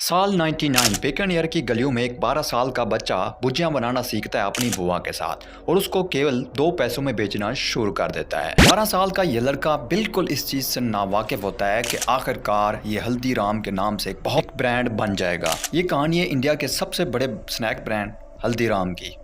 साल 99 बीकानेर की गलियों में एक 12 साल का बच्चा भुजियां बनाना सीखता है अपनी बुआ के साथ और उसको केवल 2 पैसों में बेचना शुरू कर देता है। 12 साल का ये लड़का बिल्कुल इस चीज़ से नावाकिफ होता है कि आखिरकार ये हल्दीराम के नाम से एक बहुत ब्रांड बन जाएगा। ये कहानी है इंडिया के सबसे बड़े स्नैक ब्रांड हल्दीराम की।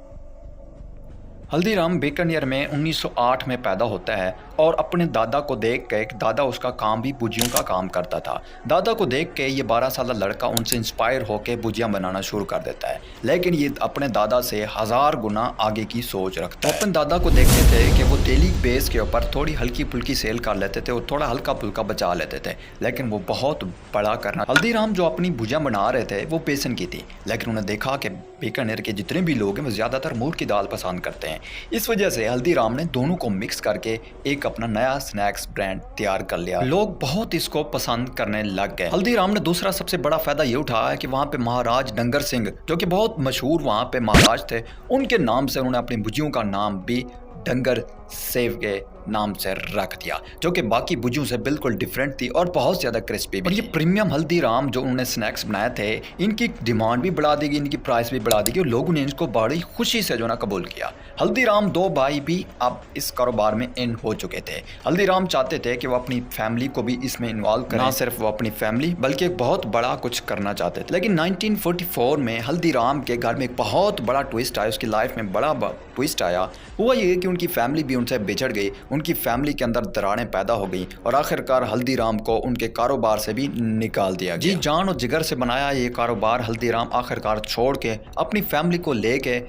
हल्दीराम बीकानेर में 1908 में पैदा होता है और अपने दादा को देख के, दादा उसका काम भी भुजियों का काम करता था। दादा को देख के ये 12 साल लड़का उनसे इंस्पायर होकर भुजियां बनाना शुरू कर देता है, लेकिन ये अपने दादा से 1000 गुना आगे की सोच रखता है। अपने दादा को देखते थे कि वो डेली बेस के ऊपर थोड़ी हल्की फुल्की सेल कर लेते थे और थोड़ा हल्का फुल्का बचा लेते थे, लेकिन वो बहुत बड़ा करना। हल्दीराम जो अपनी भुजियां बना रहे थे वो बेसन की थी, लेकिन उन्हें देखा कि बीकानेर के जितने भी लोग हैं वो ज़्यादातर मूंग की दाल पसंद करते हैं। इस वजह से हल्दीराम ने दोनों को मिक्स करके एक अपना नया स्नैक्स ब्रांड तैयार कर लिया। लोग बहुत इसको पसंद करने लग गए। हल्दीराम ने दूसरा सबसे बड़ा फायदा ये उठाया कि वहाँ पे महाराज डंगर सिंह, जो कि बहुत मशहूर वहाँ पे महाराज थे, उनके नाम से उन्होंने अपनी भुजियों का नाम भी डंगर सेव के नाम से रख दिया, जो कि बाकी भुजियों से बिल्कुल डिफरेंट थी और बहुत ज़्यादा क्रिस्पी भी। और ये प्रीमियम हल्दीराम जो उन्होंने स्नैक्स बनाए थे, इनकी डिमांड भी बढ़ा दी गई, इनकी प्राइस भी बढ़ा दी गई और लोगों ने इनको बड़ी खुशी से जो ना कबूल किया। हल्दीराम 2 भाई भी अब इस कारोबार में इन हो चुके थे। हल्दीराम चाहते थे कि वो अपनी फैमिली को भी इसमें इन्वॉल्व करें, ना सिर्फ वो अपनी फैमिली बल्कि एक बहुत बड़ा कुछ करना चाहते थे। लेकिन 1944 में हल्दीराम के घर में एक बहुत बड़ा ट्विस्ट आया, उसकी लाइफ में बड़ा ट्विस्ट आया। हुआ ये कि उनकी फैमिली भी उनसे बिछड़ गई, उनकी फैमिली के अंदर दरारें पैदा हो गई और आखिरकार हल्दीराम को उनके कारोबार से भी निकाल दिया गया। जी जान और जिगर से बनाया ये कारोबार हल्दीराम आखिरकार छोड़ के अपनी फैमिली को लेके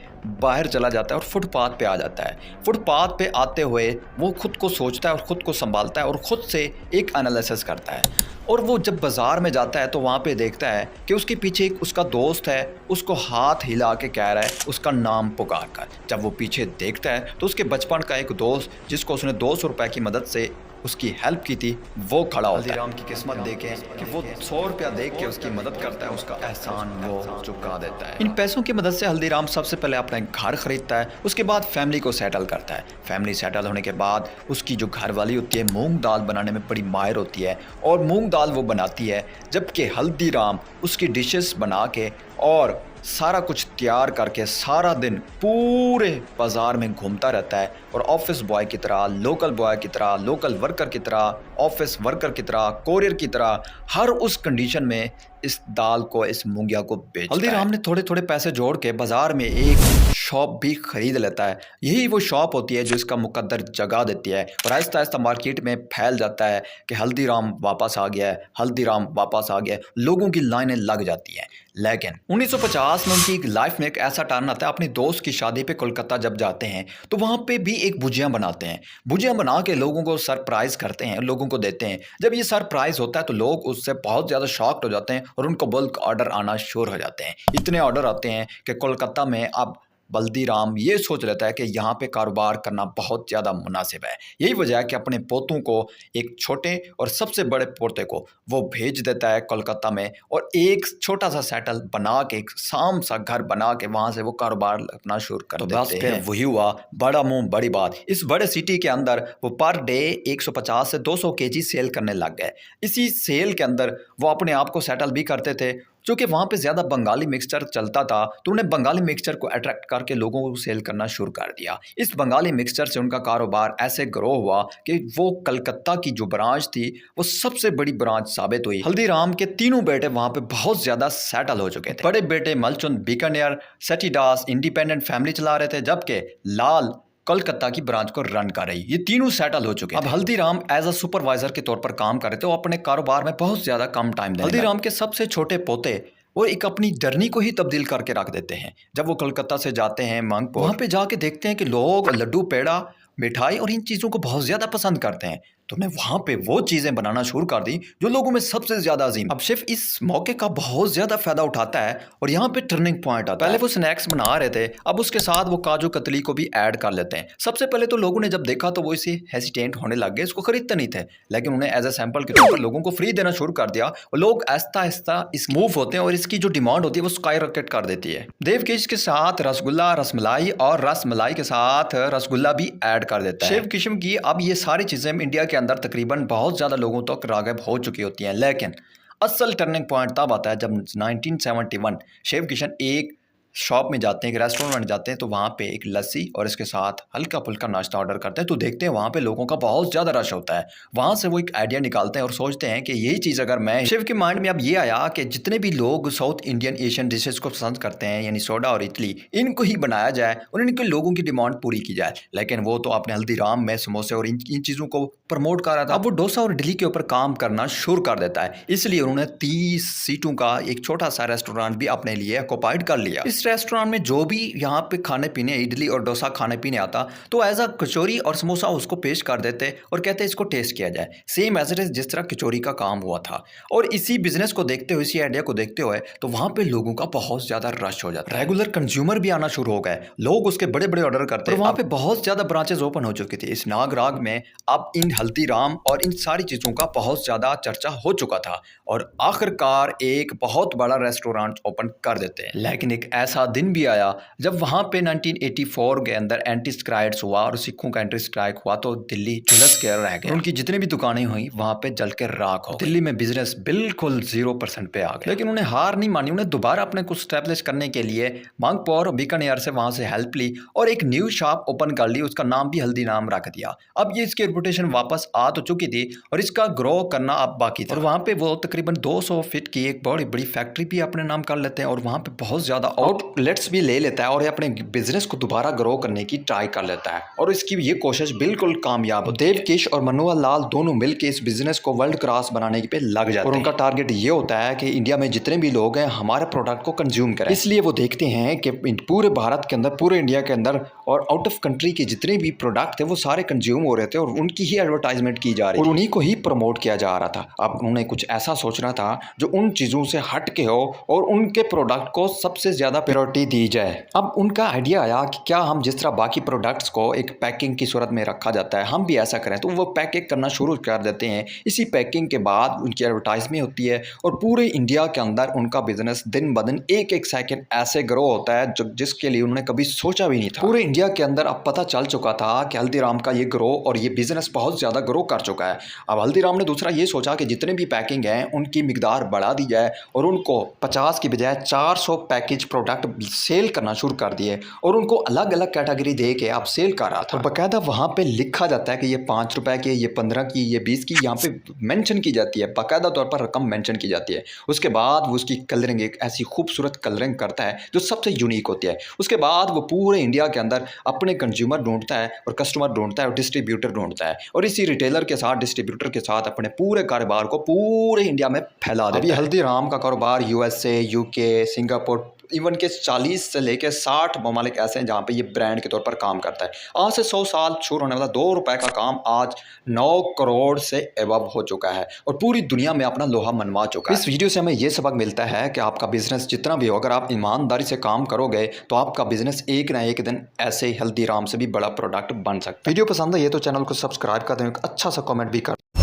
बाहर चला जाता है और फुटपाथ पे आ जाता है। फुटपाथ पे आते हुए वो खुद को सोचता है और ख़ुद को संभालता है और ख़ुद से एक एनालिसिस करता है। और वो जब बाज़ार में जाता है तो वहाँ पे देखता है कि उसके पीछे एक उसका दोस्त है, उसको हाथ हिला के कह रहा है उसका नाम पुकार कर। जब वो पीछे देखता है तो उसके बचपन का एक दोस्त, जिसको उसने 200 रुपये की मदद से उसकी हेल्प की थी, वो खड़ा होता है। हल्दीराम की किस्मत देखें कि वो 100 रुपया देख के उसकी मदद करता है, उसका एहसान वो चुका देता है। इन पैसों की मदद से हल्दीराम सबसे पहले अपना घर खरीदता है, उसके बाद फैमिली को सेटल करता है। फैमिली सेटल होने के बाद उसकी जो घरवाली होती है मूंग दाल बनाने में बड़ी माहिर होती है और मूंग दाल वो बनाती है, जबकि हल्दीराम उसकी डिशेस बना के और सारा कुछ तैयार करके सारा दिन पूरे बाज़ार में घूमता रहता है और ऑफिस बॉय की तरह, लोकल बॉय की तरह, लोकल वर्कर की तरह, ऑफिस वर्कर की तरह, कोरियर की तरह हर उस कंडीशन में इस दाल को, इस मूंगिया को बेचता है। हल्दीराम ने थोड़े थोड़े पैसे जोड़ के बाज़ार में एक शॉप भी खरीद लेता है। यही वो शॉप होती है जो इसका मुकद्दर जगा देती है और आहिस्ता आहिस्ता मार्केट में फैल जाता है कि हल्दीराम वापस आ गया है, हल्दीराम वापस आ गया है। लोगों की लाइनें लग जाती हैं। लेकिन 1950 में उनकी लाइफ में एक ऐसा टर्न आता है। अपने दोस्त की शादी पे कोलकाता जब जाते हैं तो वहाँ पे भी एक भुजिया बनाते हैं। भुजिया बना के लोगों को सरप्राइज़ करते हैं, लोगों को देते हैं। जब ये सरप्राइज़ होता है तो लोग उससे बहुत ज़्यादा शॉक्ड हो जाते हैं और उनको बल्क ऑर्डर आना शुरू हो जाते हैं। इतने ऑर्डर आते हैं कि कोलकाता में अब हल्दीराम ये सोच लेता है कि यहाँ पे कारोबार करना बहुत ज़्यादा मुनासिब है। यही वजह है कि अपने पोतों को, एक छोटे और सबसे बड़े पोते को वो भेज देता है कोलकाता में और एक छोटा सा सेटल बना के, एक साम सा घर बना के वहाँ से वो कारोबार अपना शुरू कर देते हैं। वही हुआ, बड़ा मुंह बड़ी बात। इस बड़े सिटी के अंदर वो पर डे 150 से 200 केजी सेल करने लग गए। इसी सेल के अंदर वो अपने आप को सेटल भी करते थे। क्योंकि वहाँ पे ज़्यादा बंगाली मिक्सचर चलता था तो उन्हें बंगाली मिक्सचर को अट्रैक्ट करके लोगों को सेल करना शुरू कर दिया। इस बंगाली मिक्सचर से उनका कारोबार ऐसे ग्रो हुआ कि वो कलकत्ता की जो ब्रांच थी वो सबसे बड़ी ब्रांच साबित हुई। हल्दीराम के तीनों बेटे वहाँ पे बहुत ज़्यादा सेटल हो चुके थे। बड़े बेटे मलचुंद बीकानेर सेटीदास इंडिपेंडेंट फैमिली चला रहे थे, जबकि लाल कोलकाता की ब्रांच को रन कर रही। ये तीनों सेटल हो चुके। अब हल्दीराम एज अ सुपरवाइजर के तौर पर काम कर रहे थे। वो अपने कारोबार में बहुत ज्यादा कम टाइम देते। हल्दीराम के सबसे छोटे पोते वो एक अपनी जर्नी को ही तब्दील करके रख देते हैं। जब वो कोलकाता से जाते हैं मंगपुर, वहाँ पे जाके देखते हैं कि लोग लड्डू, पेड़ा, मिठाई और इन चीज़ों को बहुत ज़्यादा पसंद करते हैं, तो उन्हें वहाँ पे वो चीज़ें बनाना शुरू कर दी जो लोगों में सबसे ज़्यादा अजीम। अब शेफ इस मौके का बहुत ज़्यादा फ़ायदा उठाता है और यहाँ पे टर्निंग पॉइंट आता है। पहले वो स्नैक्स बना रहे थे, अब उसके साथ वो काजू कतली को भी ऐड कर लेते हैं। सबसे पहले तो लोगों ने जब देखा तो वो इसे हेसिटेंट होने लग गए, इसको खरीदते नहीं थे, लेकिन उन्हें एज ए सैंपल के तौर पर लोगों को फ्री देना शुरू कर दिया और लोग आहिस्ता आहिस्ता इस मूव होते हैं और इसकी जो डिमांड होती है वो स्काई रॉकेट कर देती है। देवकीश के साथ रसगुल्ला, रसमलाई और रसमलाई के साथ रसगुल्ला भी ऐड कर देता है। शेफ किस्म की अब ये सारी चीज़ें इंडिया के अंदर तकरीबन बहुत ज़्यादा लोगों तक राग़िब हो चुकी होती हैं, लेकिन असल टर्निंग पॉइंट तब आता है जब 1971 शिव किशन एक शॉप में जाते हैं, एक रेस्टोरेंट में जाते हैं, तो वहाँ पे एक लस्सी और इसके साथ हल्का फुल्का नाश्ता ऑर्डर करते हैं। तो देखते हैं वहाँ पे लोगों का बहुत ज़्यादा रश होता है। वहाँ से वो एक आइडिया निकालते हैं और सोचते हैं कि यही चीज़ अगर मैं, शिव के माइंड में अब ये आया कि जितने भी लोग साउथ इंडियन एशियन डिशेज़ को पसंद करते हैं, यानी सोडा और इडली, इनको ही बनाया जाए और इनके लोगों की डिमांड पूरी की जाए। लेकिन वो तो अपने हल्दीराम में समोसे और इन चीज़ों को प्रमोट कर रहा था। अब वो डोसा और इडली के ऊपर काम करना शुरू कर देता है। इसलिए उन्होंने 30 सीटों का एक छोटा सा रेस्टोरेंट भी अपने लिए ऑक्युपाइड कर लिया। इस रेस्टोरेंट में जो भी यहाँ पे खाने पीने, इडली और डोसा खाने पीने आता, तो एज अ कचौरी और समोसा उसको पेश कर देते और कहते इसको टेस्ट किया जाए, सेम एज इट इज जिस तरह कचौरी का काम हुआ था। और इसी बिजनेस को देखते हुए, इसी आइडिया को देखते हुए, तो वहाँ पे लोगों का बहुत ज़्यादा रश हो जाता है। रेगुलर कंज्यूमर भी आना शुरू हो गए, लोग उसके बड़े बड़े ऑर्डर करते हैं। वहाँ पे बहुत ज़्यादा ब्रांचेस ओपन हो चुकी थी। इस नागराग में अब इन हल्दीराम और इन सारी चीज़ों का बहुत ज़्यादा चर्चा हो चुका था और आखिरकार एक बहुत बड़ा रेस्टोरेंट ओपन कर देते हैं। लेकिन एक ऐसा दिन भी आया जब वहाँ पे 1984 के अंदर एंटी स्ट्राइक्स हुआ और सिखों का एंटी स्ट्राइक हुआ, तो दिल्ली झुलस के रह गया। उनकी जितनी भी दुकानें हुई वहाँ पे जल के राख हो गई। दिल्ली में बिजनेस बिल्कुल 0% पे आ गया। लेकिन उन्हें हार नहीं मानी, उन्हें दोबारा अपने कुछ स्टैब्लिश करने के लिए मांगपोर और बीकानेर से वहाँ से हेल्प ली और एक न्यू शॉप ओपन कर ली। उसका नाम भी हल्दी नाम रख दिया। अब ये इसकी रेपुटेशन वापस आ तो चुकी थी और इसका ग्रो करना अब बाकी था। और वहाँ पे वो तकरीबन 200 फीट की एक बड़ी बड़ी फैक्ट्री भी अपने नाम कर लेते हैं और वहाँ पे बहुत ज़्यादा आउटलेट्स भी ले लेता है और अपने बिजनेस को दोबारा ग्रो करने की ट्राई कर लेता है और इसकी ये कोशिश बिल्कुल कामयाब होती है। देवकिश और मनोहर लाल दोनों मिलकर इस बिजनेस को वर्ल्ड क्लास बनाने पे लग जाते हैं और उनका टारगेट ये होता है कि इंडिया में जितने भी लोग हैं हमारे प्रोडक्ट को कंज्यूम करें। इसलिए वो देखते हैं कि पूरे भारत के अंदर, पूरे इंडिया के अंदर और आउट ऑफ कंट्री के जितने भी प्रोडक्ट थे वो सारे कंज्यूम हो रहे थे और उनकी ही एडवर्टाइजमेंट की जा रही थी और उन्हीं को ही प्रमोट किया जा रहा था। अब उन्हें कुछ ऐसा सोचना था जो उन चीज़ों से हट के हो और उनके प्रोडक्ट को सबसे ज़्यादा प्रायोरिटी दी जाए। अब उनका आइडिया आया कि क्या हम जिस तरह बाकी प्रोडक्ट्स को एक पैकिंग की सूरत में रखा जाता है, हम भी ऐसा करें। तो वो पैकिंग करना शुरू कर देते हैं। इसी पैकिंग के बाद उनकी एडवर्टाइजमेंट होती है और पूरे इंडिया के अंदर उनका बिजनेस दिन ब दिन एक एक सेकंड ऐसे ग्रो होता है जो जिसके लिए उन्होंने कभी सोचा भी नहीं था। पूरे इंडिया के अंदर अब पता चल चुका था कि हल्दीराम का ये ग्रो और ये बिजनेस बहुत ज़्यादा ग्रो कर चुका है। अब हल्दीराम ने दूसरा ये सोचा कि जितने भी पैकिंग हैं उनकी मिकदार बढ़ा दी जाए और उनको 50 की बजाय 400 पैकेज प्रोडक्ट सेल करना शुरू कर दिए और उनको अलग अलग कैटेगरी दे के आप सेल कर रहा था। और बाकायदा वहाँ पे लिखा जाता है कि ये 5 रुपए की, ये 15 की, ये 20 की, यहाँ पे मेंशन की जाती है, बाकायदा तौर पर रकम मेंशन की जाती है। उसके बाद वो उसकी कलरिंग एक ऐसी खूबसूरत कलरिंग करता है जो सबसे यूनिक होती है। उसके बाद वो पूरे इंडिया के अंदर अपने कंज्यूमर ढूंढता है और कस्टमर ढूंढता है और डिस्ट्रीब्यूटर ढूंढता है और इसी रिटेलर के साथ, डिस्ट्रीब्यूटर के साथ अपने पूरे कारोबार को पूरे इंडिया में फैला देता है। हल्दीराम का कारोबार USA, UK, सिंगापुर, इवन के 40 से लेकर 60 ममालिक ऐसे हैं जहाँ पे ये ब्रांड के तौर पर काम करता है। आज से 100 साल शुरू होने वाला 2 रुपए का काम आज 9 करोड़ से एबव हो चुका है और पूरी दुनिया में अपना लोहा मनवा चुका है। इस वीडियो से हमें ये सबक मिलता है कि आपका बिजनेस जितना भी हो, अगर आप ईमानदारी से काम करोगे तो आपका बिजनेस एक ना एक दिन ऐसे ही हल्दीराम से भी बड़ा प्रोडक्ट बन सकता है। वीडियो पसंद है ये तो चैनल को सब्सक्राइब कर दें, अच्छा सा कॉमेंट भी कर